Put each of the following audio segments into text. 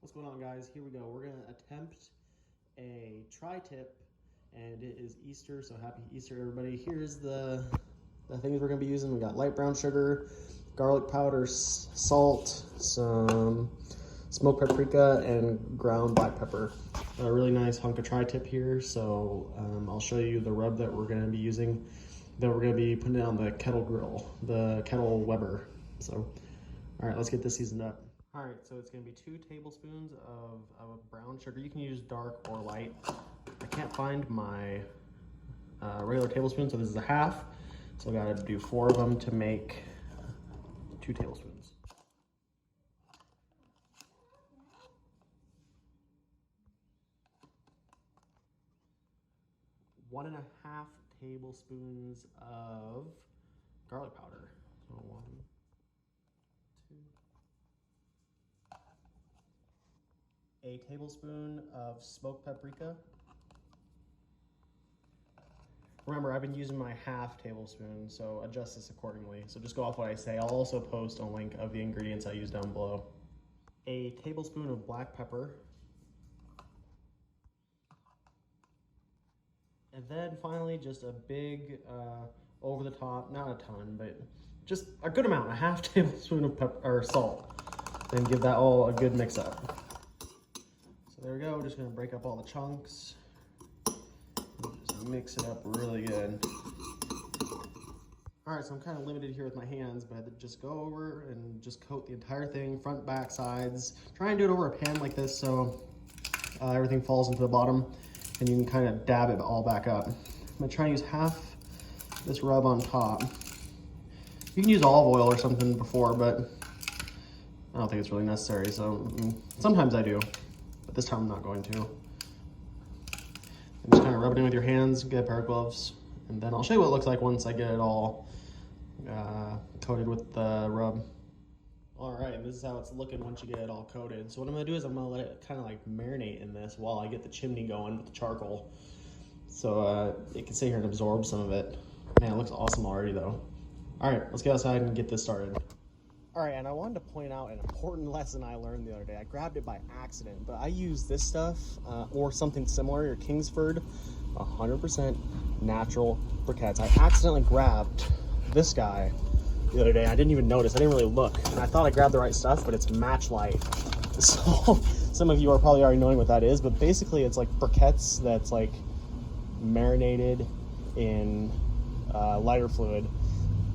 What's going on, guys? Here we go. We're gonna attempt a tri-tip, and it is Easter, so happy Easter, everybody. Here's the things we're gonna be using. We got light brown sugar, garlic powder, salt, some smoked paprika, and ground black pepper. A really nice hunk of tri-tip here. So I'll show you the rub that we're gonna be using. That we're gonna be putting it on the kettle grill, the kettle Weber. So, all right, let's get this seasoned up. All right, so it's gonna be 2 tablespoons of brown sugar. You can use dark or light. I can't find my regular tablespoon, so this is a half. So I gotta do 4 of them to make 2 tablespoons. One and a half tablespoons of garlic powder. So 1, 2. A tablespoon of smoked paprika. Remember, I've been using my half tablespoon, so adjust this accordingly. So just go off what I say. I'll also post a link of the ingredients I use down below. A tablespoon of black pepper. And then finally, just a big, over the top, not a ton, but just a good amount, a half tablespoon of salt. Then give that all a good mix up. So there we go, just gonna break up all the chunks. Just mix it up really good. All right, so I'm kind of limited here with my hands, but just go over and just coat the entire thing, front, back, sides. Try and do it over a pan like this so everything falls into the bottom, and you can kind of dab it all back up. I'm gonna try and use half this rub on top. You can use olive oil or something before, but I don't think it's really necessary, so sometimes I do, but this time I'm not going to. And just kind of rub it in with your hands, get a pair of gloves, and then I'll show you what it looks like once I get it all coated with the rub. All right, and this is how it's looking once you get it all coated. So what I'm gonna do is I'm gonna let it kind of like marinate in this while I get the chimney going with the charcoal. So it can sit here and absorb some of it. Man, it looks awesome already though. All right, let's get outside and get this started. All right, and I wanted to point out an important lesson I learned the other day. I grabbed it by accident, but I use this stuff or something similar, your Kingsford 100% natural briquettes. I accidentally grabbed this guy the other day. I didn't even notice. I didn't really look, and I thought I grabbed the right stuff, but it's match light. So some of you are probably already knowing what that is, but basically it's like briquettes that's like marinated in lighter fluid.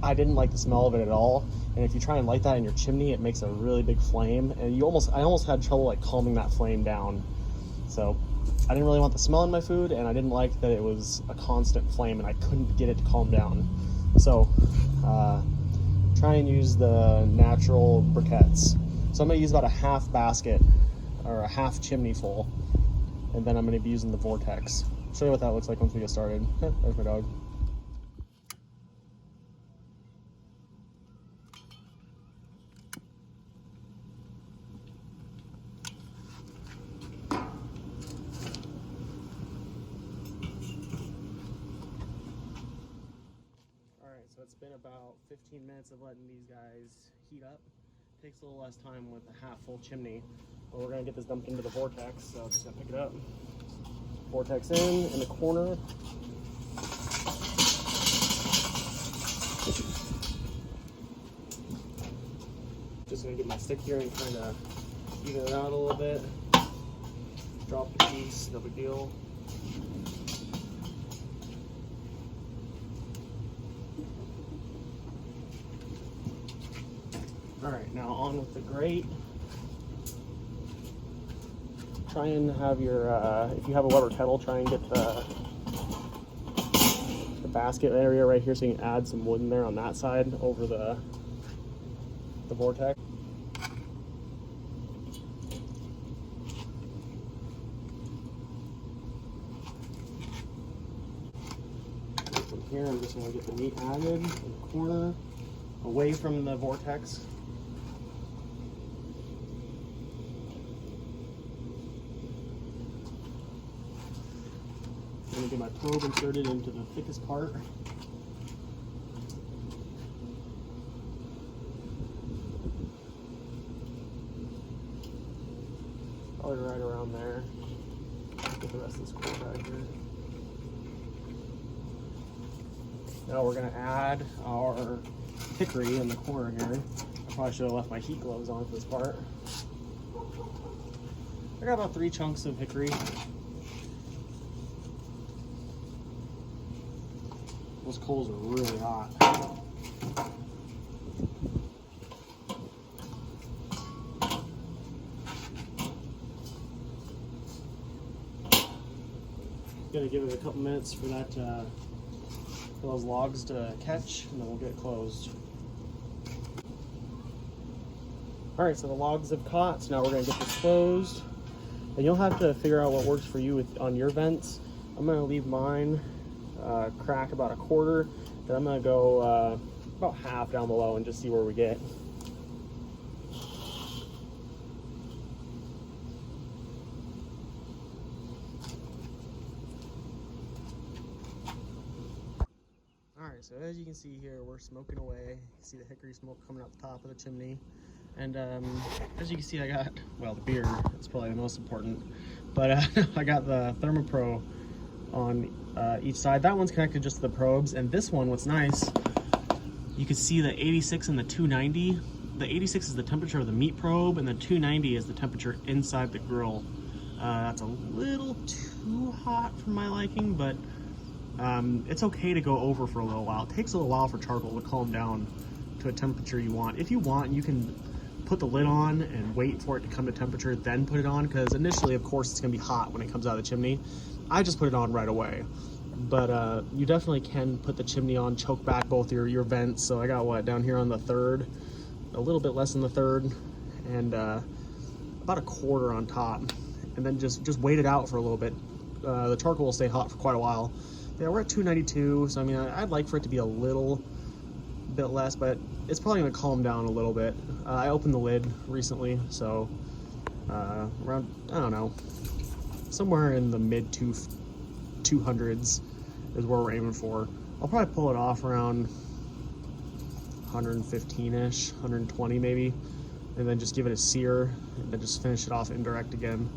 I didn't like the smell of it at all, and if you try and light that in your chimney, it makes a really big flame, and I almost had trouble like calming that flame down. So I didn't really want the smell in my food, and I didn't like that it was a constant flame and I couldn't get it to calm down. So try and use the natural briquettes. So I'm gonna use about a half basket or a half chimney full, and then I'm gonna be using the vortex. I'll show you what that looks like once we get started. There's my dog. So it's been about 15 minutes of letting these guys heat up. Takes a little less time with a half full chimney, but we're gonna get this dumped into the vortex, so I'm just gonna pick it up. Vortex in the corner. Just gonna get my stick here and kind of even it out a little bit. Drop the piece, no big deal. All right, now on with the grate. Try and have your, if you have a Weber kettle, try and get the basket area right here so you can add some wood in there on that side over the vortex. From here, I'm just gonna get the meat added in the corner, away from the vortex. I'm gonna get my probe inserted into the thickest part. Probably right around there. Get the rest of this coal back here. Now we're gonna add our hickory in the corner here. I probably should have left my heat gloves on for this part. I got about 3 chunks of hickory. Those coals are really hot. Gotta give it a couple minutes for that for those logs to catch, and then we'll get closed. All right, so the logs have caught, so now we're gonna get this closed. And you'll have to figure out what works for you on your vents. I'm gonna leave mine crack about 1/4, then I'm gonna go about half down below and just see where we get. Alright, so as you can see here, we're smoking away. You see the hickory smoke coming out the top of the chimney. And as you can see, I got, well, the beer is probably the most important, but I got the ThermoPro on each side. That one's connected just to the probes, and this one, what's nice, you can see the 86 and the 290. The 86 is the temperature of the meat probe, and the 290 is the temperature inside the grill. That's a little too hot for my liking, but it's okay to go over for a little while. It takes a little while for charcoal to calm down to a temperature you want. If you want, you can put the lid on and wait for it to come to temperature, then put it on, because initially, of course, it's gonna be hot when it comes out of the chimney. I just put it on right away. But you definitely can put the chimney on, choke back both your vents. So I got what, down here on the 3rd, a little bit less than the 3rd, and about 1/4 on top. And then just wait it out for a little bit. The charcoal will stay hot for quite a while. Yeah, we're at 292, so I mean, I'd like for it to be a little bit less, but it's probably gonna calm down a little bit. I opened the lid recently, so around, I don't know, somewhere in the mid 200s is where we're aiming for. I'll probably pull it off around 115-ish, 120 maybe, and then just give it a sear, and then just finish it off indirect again.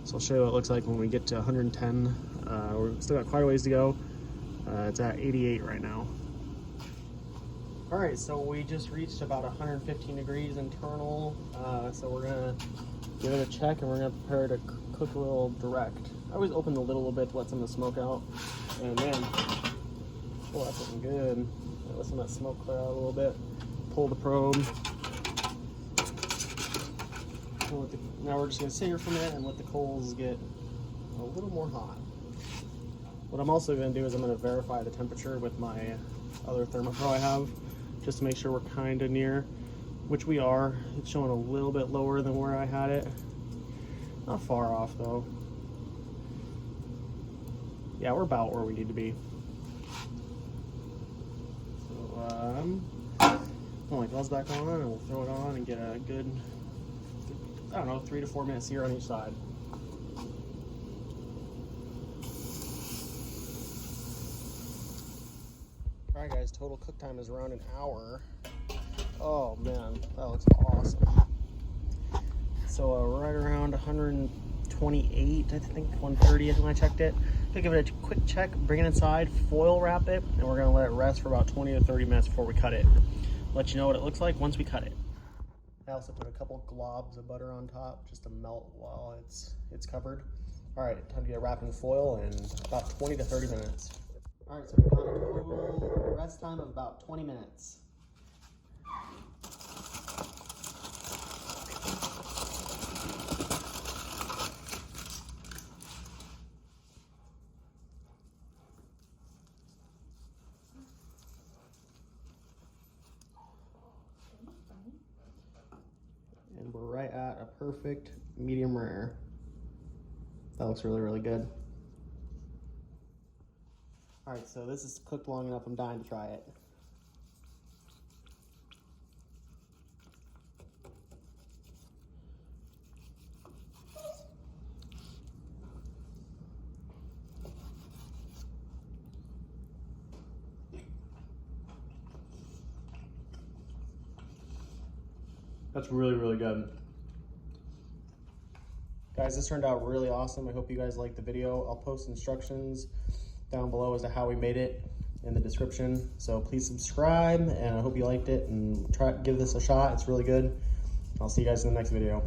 So I'll show you what it looks like when we get to 110. We've still got quite a ways to go. It's at 88 right now. All right, so we just reached about 115 degrees internal, so we're gonna give it a check and we're gonna prepare to cook a little direct. I always open the lid a little bit to let some of the smoke out, and man, oh, that's looking good. Let some of that smoke clear out a little bit. Pull the probe. Now we're just gonna sit here for a minute and let the coals get a little more hot. What I'm also gonna do is I'm gonna verify the temperature with my other ThermoPro I have, just to make sure we're kinda near, which we are. It's showing a little bit lower than where I had it. Not far off though. Yeah, we're about where we need to be. So, put my gloves back on and we'll throw it on and get a good, I don't know, 3 to 4 minutes here on each side. Alright guys, total cook time is around an hour. Oh man, that looks awesome. So right around 128, I think 130 is when I checked it. I'm gonna give it a quick check, bring it inside, foil wrap it, and we're gonna let it rest for about 20 to 30 minutes before we cut it. Let you know what it looks like once we cut it. I also put a couple globs of butter on top just to melt while it's covered. All right, time to get it wrapped in foil in about 20 to 30 minutes. All right, so we've got a total rest time of about 20 minutes. And we're right at a perfect medium rare. That looks really, really good. All right, so this is cooked long enough, I'm dying to try it. That's really, really good. Guys, this turned out really awesome. I hope you guys liked the video. I'll post instructions down below as to how we made it in the description. So please subscribe, and I hope you liked it and give this a shot. It's really good. I'll see you guys in the next video.